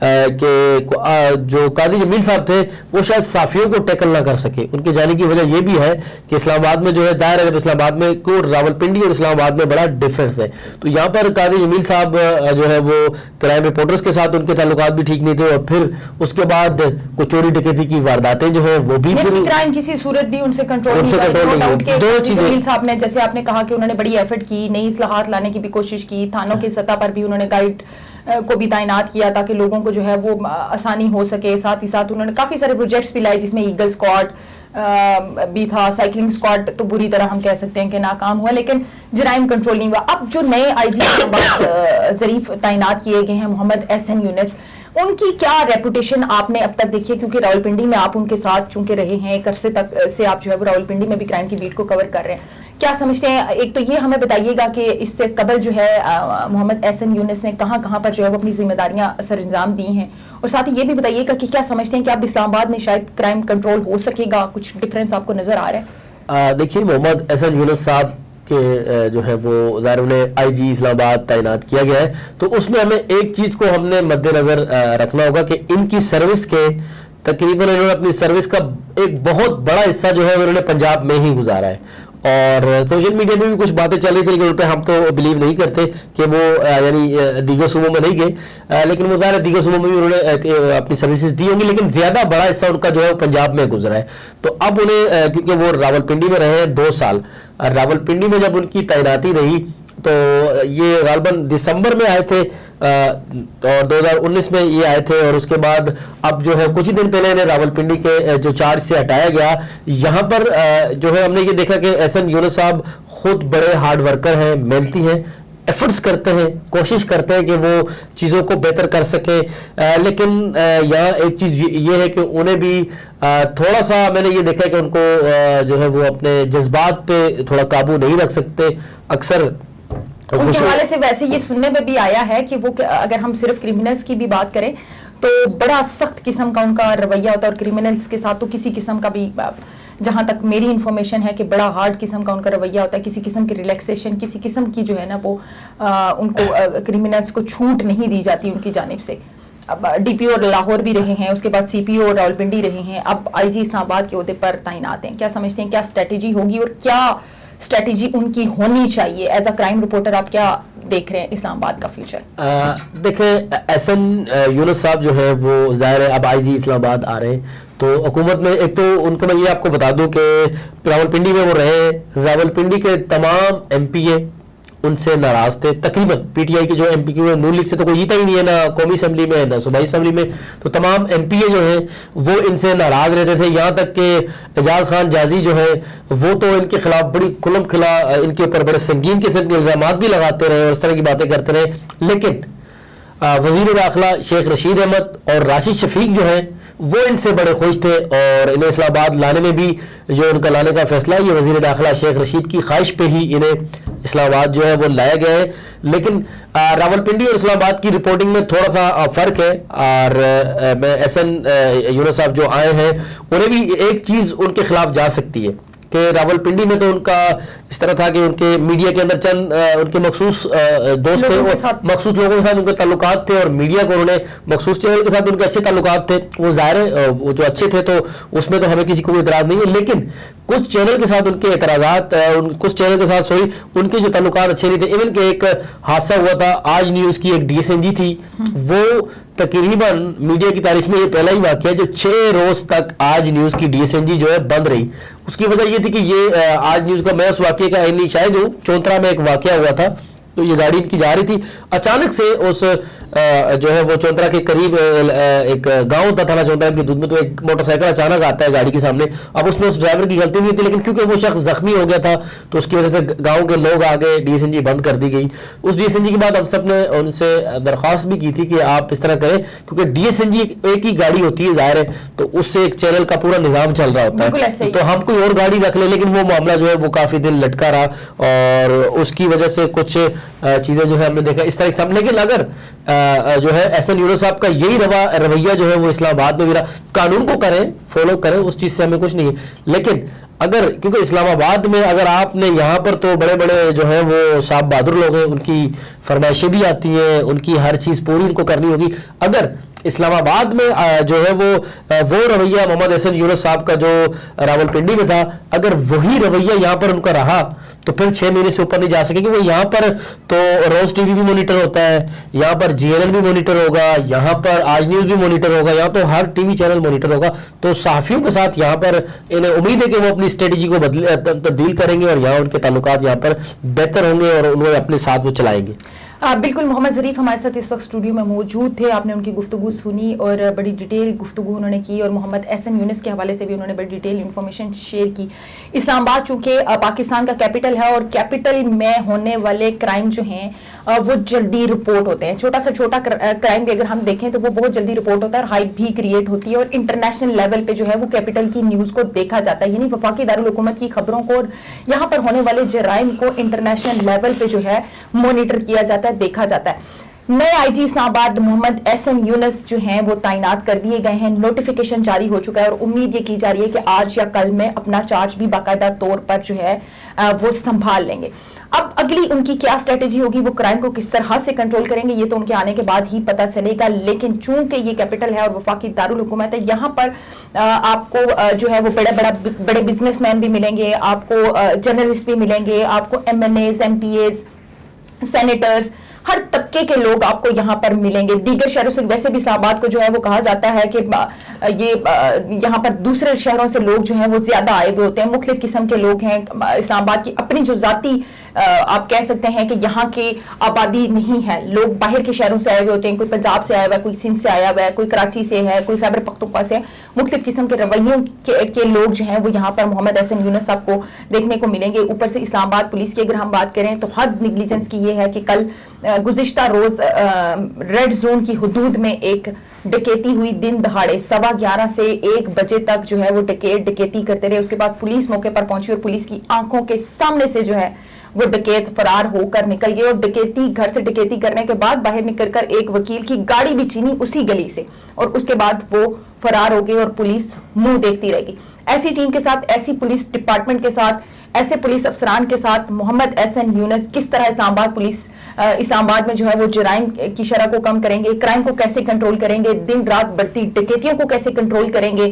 کہ جو قاضی جمیل صاحب تھے وہ شاید صحافیوں کو ٹیکل نہ کر سکے. ان کے جانے کی وجہ یہ بھی ہے کہ اسلام آباد میں جو ہے ظاہر ہے اسلام آباد میں کو راولپنڈی اور اسلام آباد میں بڑا ڈفرینس ہے. تو یہاں پر قاضی جمیل صاحب جو ہے وہ کرائم رپورٹرز کے ساتھ ان کے تعلقات بھی ٹھیک نہیں تھے, اور پھر اس کے بعد کچھ چوری ڈکیتی کی وارداتیں جو ہے وہ بھی کرائم کسی صورت بھی ان سے کنٹرول نہیں. دو چیزیں صاحب نے, جیسے آپ نے کہا کہ انہوں نے بڑی ایفرٹ کی, نئی اصلاحات لانے کی بھی کوشش کی, تھانوں کی سطح پر بھی انہوں نے گائیڈ کو بھی تعینات کیا تاکہ لوگوں کو جو ہے وہ آسانی ہو سکے. ساتھ ہی ساتھ انہوں نے کافی سارے پروجیکٹس بھی لائے جس میں ایگل اسکواڈ بھی تھا, سائیکلنگ اسکواڈ تو بری طرح ہم کہہ سکتے ہیں کہ ناکام ہوا, لیکن جرائم کنٹرول نہیں ہوا. اب جو نئے آئی جی ظریف تعینات کیے گئے ہیں محمد احسن یونس, ان کی کیا ریپوٹیشن آپ نے اب تک دیکھی ہے, کیونکہ راولپنڈی میں آپ ان کے ساتھ چونکہ رہے ہیں ایک عرصے تک سے, آپ جو ہے وہ راولپنڈی میں بھی کرائم کی بیٹ کو کور کر رہے ہیں, کیا سمجھتے ہیں؟ ایک تو یہ ہمیں بتائیے گا کہ اس سے قبل جو ہے محمد احسن یونس نے کہاں کہاں پر جو ہے وہ اپنی ذمہ داریاں سر انجام دی ہیں, اور ساتھ ہی یہ بھی بتائیے گا کہ کیا سمجھتے ہیں کہ اب اسلام آباد میں شاید کرائم کنٹرول ہو سکے گا, کچھ ڈفرینس آپ کو نظر آ رہا ہے؟ دیکھیے محمد احسن یونس صاحب کہ جو ہے وہ ظاہر انہیں آئی جی اسلام آباد تعینات کیا گیا ہے, تو اس میں ہمیں ایک چیز کو ہم نے مد نظر رکھنا ہوگا کہ ان کی سروس کے تقریباً انہوں نے اپنی سروس کا ایک بہت بڑا حصہ جو ہے انہوں نے پنجاب میں ہی گزارا ہے. اور سوشل میڈیا میں بھی کچھ باتیں چل رہی تھی لیکن ان پہ ہم تو بلیو نہیں کرتے کہ وہ یعنی دیگر صوبوں میں نہیں گئے, لیکن وہ ظاہر دیگر صوبوں میں بھی انہوں نے اپنی سروسز دی ہوں گی, لیکن زیادہ بڑا حصہ ان کا جو ہے وہ پنجاب میں گزرا ہے. تو اب انہیں کیونکہ وہ راولپنڈی میں رہے 2 سال, راولپنڈی میں جب ان کی تعیناتی رہی تو یہ غالباً دسمبر میں آئے تھے اور 2019 میں یہ آئے تھے, اور اس کے بعد اب جو ہے کچھ ہی دن پہلے انہیں راولپنڈی کے جو چارج سے ہٹایا گیا. یہاں پر جو ہے ہم نے یہ دیکھا کہ احسن یونس صاحب خود بڑے ہارڈ ورکر ہیں, محنتی ہیں, ایفرٹس کرتے ہیں, کوشش کرتے ہیں کہ وہ چیزوں کو بہتر کر سکیں, لیکن یہاں ایک چیز یہ ہے کہ انہیں بھی تھوڑا سا میں نے یہ دیکھا ہے کہ ان کو جو ہے وہ اپنے جذبات پہ تھوڑا قابو نہیں رکھ سکتے. اکثر ان کے حوالے سے ویسے یہ سننے میں بھی آیا ہے کہ وہ اگر ہم صرف کریمنلز کی بھی بات کریں تو بڑا سخت قسم کا ان کا رویہ ہوتا ہے, اور کریمنلز کے ساتھ تو کسی قسم کا بھی, جہاں تک میری انفارمیشن ہے کہ بڑا ہارڈ قسم کا ان کا رویہ ہوتا ہے, کسی قسم کی ریلیکسیشن, کسی قسم کی جو ہے نا وہ ان کو کریمنلز کو چھوٹ نہیں دی جاتی ان کی جانب سے. اب ڈی پی او لاہور بھی رہے ہیں, اس کے بعد سی پی او راولپنڈی رہے ہیں, اب آئی جی اسلام آباد کے عہدے پر تعینات ہیں. کیا سمجھتے ہیں کیا اسٹریٹجی ہوگی اور کیا اسٹریٹجی ان کی ہونی چاہیے؟ ایز اے کرائم رپورٹر آپ کیا دیکھ رہے ہیں اسلام آباد کا فیوچر؟ دیکھیں احسن یونس صاحب جو ہے وہ ظاہر ہے اب آئی جی اسلام آباد آ رہے ہیں, تو حکومت میں ایک تو ان کو میں یہ آپ کو بتا دوں کہ راولپنڈی میں وہ رہے, راولپنڈی کے تمام ایم پی اے ان سے ناراض تھے. تقریباً پی ٹی آئی کے جو ایم پی کیو نون لیگ سے تو کوئی جیتا ہی نہیں ہے, نہ قومی اسمبلی میں نہ صوبائی اسمبلی میں, تو تمام ایم پی اے جو ہیں وہ ان سے ناراض رہتے تھے. یہاں تک کہ اعجاز خان جازی جو ہے وہ تو ان کے خلاف بڑی کھلم کھلا ان کے اوپر بڑے سنگین قسم کے الزامات بھی لگاتے رہے اور اس طرح کی باتیں کرتے رہے. لیکن وزیر داخلہ شیخ رشید احمد اور راشد شفیق جو ہیں وہ ان سے بڑے خوش تھے, اور انہیں اسلام آباد لانے میں بھی جو ان کا لانے کا فیصلہ یہ وزیر داخلہ شیخ رشید کی خواہش پہ ہی انہیں اسلام آباد جو ہے وہ لایا گیا ہے. لیکن راولپنڈی اور اسلام آباد کی رپورٹنگ میں تھوڑا سا فرق ہے, اور میں احسن یونس صاحب جو آئے ہیں انہیں بھی ایک چیز ان کے خلاف جا سکتی ہے کہ راولپنڈی میں تو ان کا اس طرح تھا کہ ان کے میڈیا کے اندر چند ان کے مخصوص دوست تھے, مخصوص لوگوں کے ساتھ ان کے تعلقات تھے, اور میڈیا کو انہوں نے مخصوص چینل کے ساتھ ان کے اچھے تعلقات تھے. وہ ظاہر ہے وہ جو اچھے تھے تو اس میں تو ہمیں کسی کو کوئی اعتراض نہیں ہے, لیکن کچھ چینل کے ساتھ ان کے اعتراضات, کچھ چینل کے ساتھ ان کے جو تعلقات اچھے نہیں تھے. ایون کہ ایک حادثہ ہوا تھا آج نیوز کی ایک ڈی ایس این جی تھی, وہ تقریباً میڈیا کی تاریخ میں یہ پہلا ہی واقعہ ہے جو 6 روز تک آج نیوز کی ڈی ایس این جی جو ہے بند رہی. اس کی وجہ یہ تھی کہ یہ آج نیوز کا میں اس واقعے کا شاید چونترا میں ایک واقعہ ہوا تھا, تو یہ گاڑی ان کی جا رہی تھی, اچانک سے اس جو ہے وہ چونترا کے قریب ایک گاؤں تھا تھانہ چونترا کے دودھ میں, تو ایک موٹر سائیکل اچانک آتا ہے گاڑی کے سامنے. اب اس میں اس ڈرائیور کی غلطی نہیں تھی, لیکن کیونکہ وہ شخص زخمی ہو گیا تھا تو اس کی وجہ سے گاؤں کے لوگ آگے ڈی ایس این جی بند کر دی گئی. اس ڈی ایس این جی کے بعد ہم سب نے ان سے درخواست بھی کی تھی کہ آپ اس طرح کریں, کیونکہ ڈی ایس این جی ایک ہی گاڑی ہوتی ہے ظاہر ہے, تو اس سے ایک چینل کا پورا نظام چل رہا ہوتا ہے, تو ہم کوئی اور گاڑی رکھ لیں. لیکن وہ معاملہ جو ہے وہ کافی دن لٹکا رہا, اور اس کی وجہ سے کچھ چیزیں جو ہے ہم نے دیکھا اس طرح سے. لیکن اگر جو ہے احسن یونس صاحب کا یہی رویہ جو ہے وہ اسلام آباد میں بھی رہا, قانون کو کریں, فالو کریں, اس چیز سے ہمیں کچھ نہیں ہے. لیکن اگر کیونکہ اسلام آباد میں اگر آپ نے یہاں پر تو بڑے بڑے جو ہیں وہ صاحب بہادر لوگ ہیں, ان کی فرمائشیں بھی آتی ہیں, ان کی ہر چیز پوری ان کو کرنی ہوگی. اگر اسلام آباد میں جو ہے وہ رویہ محمد احسن یونس صاحب کا جو راولپنڈی میں تھا، اگر وہی رویہ یہاں پر ان کا رہا تو پھر 6 مہینے سے اوپر نہیں جا سکے گی. وہ یہاں پر تو روز ٹی وی بھی مانیٹر ہوتا ہے، یہاں پر جی این این بھی مانیٹر ہوگا، یہاں پر آج نیوز بھی مانیٹر ہوگا، یہاں تو ہر ٹی وی چینل مانیٹر ہوگا. تو صحافیوں کے ساتھ یہاں پر انہیں امید ہے کہ وہ اپنی اسٹریٹجی کو تبدیل کریں گے اور یہاں ان کے تعلقات یہاں پر بہتر ہوں گے اور انہیں اپنے ساتھ وہ چلائیں گے. بالکل. محمد ظریف ہمارے ساتھ اس وقت اسٹوڈیو میں موجود تھے. آپ نے ان کی گفتگو سنی اور بڑی ڈیٹیل گفتگو انہوں نے کی، اور محمد احسن یونس کے حوالے سے بھی انہوں نے بڑی ڈیٹیل انفارمیشن شیئر کی. اسلام آباد چونکہ پاکستان کا کیپٹل ہے اور کیپٹل میں ہونے والے کرائم جو ہیں وہ جلدی رپورٹ ہوتے ہیں. چھوٹا سا چھوٹا کرائم بھی اگر ہم دیکھیں تو وہ بہت جلدی رپورٹ ہوتا ہے اور ہائپ بھی کریٹ ہوتی ہے، اور انٹرنیشنل لیول پہ جو ہے وہ کیپٹل کی نیوز کو دیکھا جاتا ہے. یعنی وفاقی دارالحکومت کی خبروں کو اور یہاں پر ہونے والے جرائم کو انٹرنیشنل لیول پہ جو ہے مانیٹر کیا جاتا ہے، دیکھا جاتا ہے. نئے آئی جی اسلام آباد محمد احسن یونس جو ہیں وہ تعینات کر دیے گئے ہیں. نوٹیفیکیشن جاری ہو چکا ہے اور امید یہ کی جا رہی ہے کہ آج یا کل میں اپنا چارج بھی باقاعدہ طور پر جو ہے وہ سنبھال لیں گے. اب اگلی ان کی کیا اسٹریٹجی ہوگی، وہ کرائم کو کس طرح سے کنٹرول کریں گے، یہ تو ان کے آنے کے بعد ہی پتہ چلے گا. لیکن چونکہ یہ کیپٹل ہے اور وفاقی دارالحکومت ہے، یہاں پر آپ کو جو ہے وہ بڑے بزنس مین بھی ملیں گے، آپ کو جرنلسٹ بھی ملیں گے، آپ کو M N As, M P As, senators, ہر طبقے کے لوگ آپ کو یہاں پر ملیں گے. دیگر شہروں سے ویسے بھی اسلام آباد کو جو ہے وہ کہا جاتا ہے کہ یہ یہاں پر دوسرے شہروں سے لوگ جو ہیں وہ زیادہ آئے ہوئے ہوتے ہیں، مختلف قسم کے لوگ ہیں. اسلام آباد کی اپنی جو ذاتی آپ کہہ سکتے ہیں کہ یہاں کی آبادی نہیں ہے، لوگ باہر کے شہروں سے آئے ہوئے ہوتے ہیں. کوئی پنجاب سے آیا ہوا ہے، کوئی سندھ سے آیا ہوا ہے، کوئی کراچی سے ہے، کوئی خیبر پختونخوا سے ہے. مختلف قسم کے رویوں کے لوگ جو ہیں وہ یہاں پر محمد احسن یونس صاحب کو دیکھنے کو ملیں گے. اوپر سے اسلام آباد پولیس کی اگر ہم بات کریں تو حد نیگلیجنس کی یہ ہے کہ کل گزشتہ روز ریڈ زون کی حدود میں ایک ڈکیتی ہوئی. دن دہاڑے 11:15 سے 1 بجے تک جو ہے وہ ڈکیتی کرتے رہے. اس کے بعد پولیس موقع پر پہنچی اور پولیس کی آنکھوں کے سامنے سے جو ہے وہ ڈکیت فرار ہو کر نکل گئے. اور گھر سے ڈکیتی کرنے کے بعد باہر نکل کر ایک وکیل کی گاڑی بھی چینی اسی گلی سے، اور اس کے بعد وہ فرار ہو گئے اور پولیس منہ دیکھتی رہ گئی. ایسی ٹیم کے ساتھ، ایسی پولیس ڈپارٹمنٹ کے ساتھ، ایسے پولیس افسران کے ساتھ محمد احسن یونس کس طرح اسلام آباد میں جو ہے وہ جرائم کی شرح کو کم کریں گے، کرائم کو کیسے کنٹرول کریں گے، دن رات بڑھتی ڈکیتیوں کو کیسے کنٹرول کریں گے.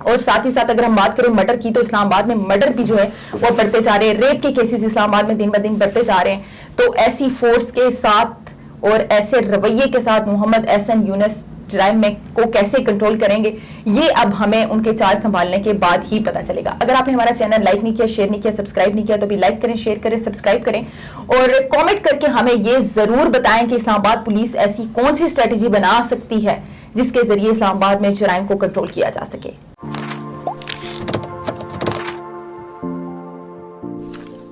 اور ساتھ ہی ساتھ اگر ہم بات کریں مرڈر کی تو اسلام آباد میں مرڈر بھی جو ہے وہ بڑھتے جا رہے ہیں. ریپ کے کیسز اسلام آباد میں دن بہ دن بڑھتے جا رہے ہیں. تو ایسی فورس کے ساتھ اور ایسے رویے کے ساتھ محمد احسن یونس جرائم میں کو کیسے کنٹرول کریں گے، یہ اب ہمیں ان کے چارج سنبھالنے کے بعد ہی پتہ چلے گا. اگر آپ نے ہمارا چینل لائک نہیں کیا، شیئر نہیں کیا، سبسکرائب نہیں کیا تو بھی لائک کریں، شیئر کریں، سبسکرائب کریں اور کامنٹ کر کے ہمیں یہ ضرور بتائیں کہ اسلام آباد پولیس ایسی کون سی اسٹریٹجی بنا سکتی ہے جس کے ذریعے اسلام آباد میں جرائم کو کنٹرول کیا جا سکے.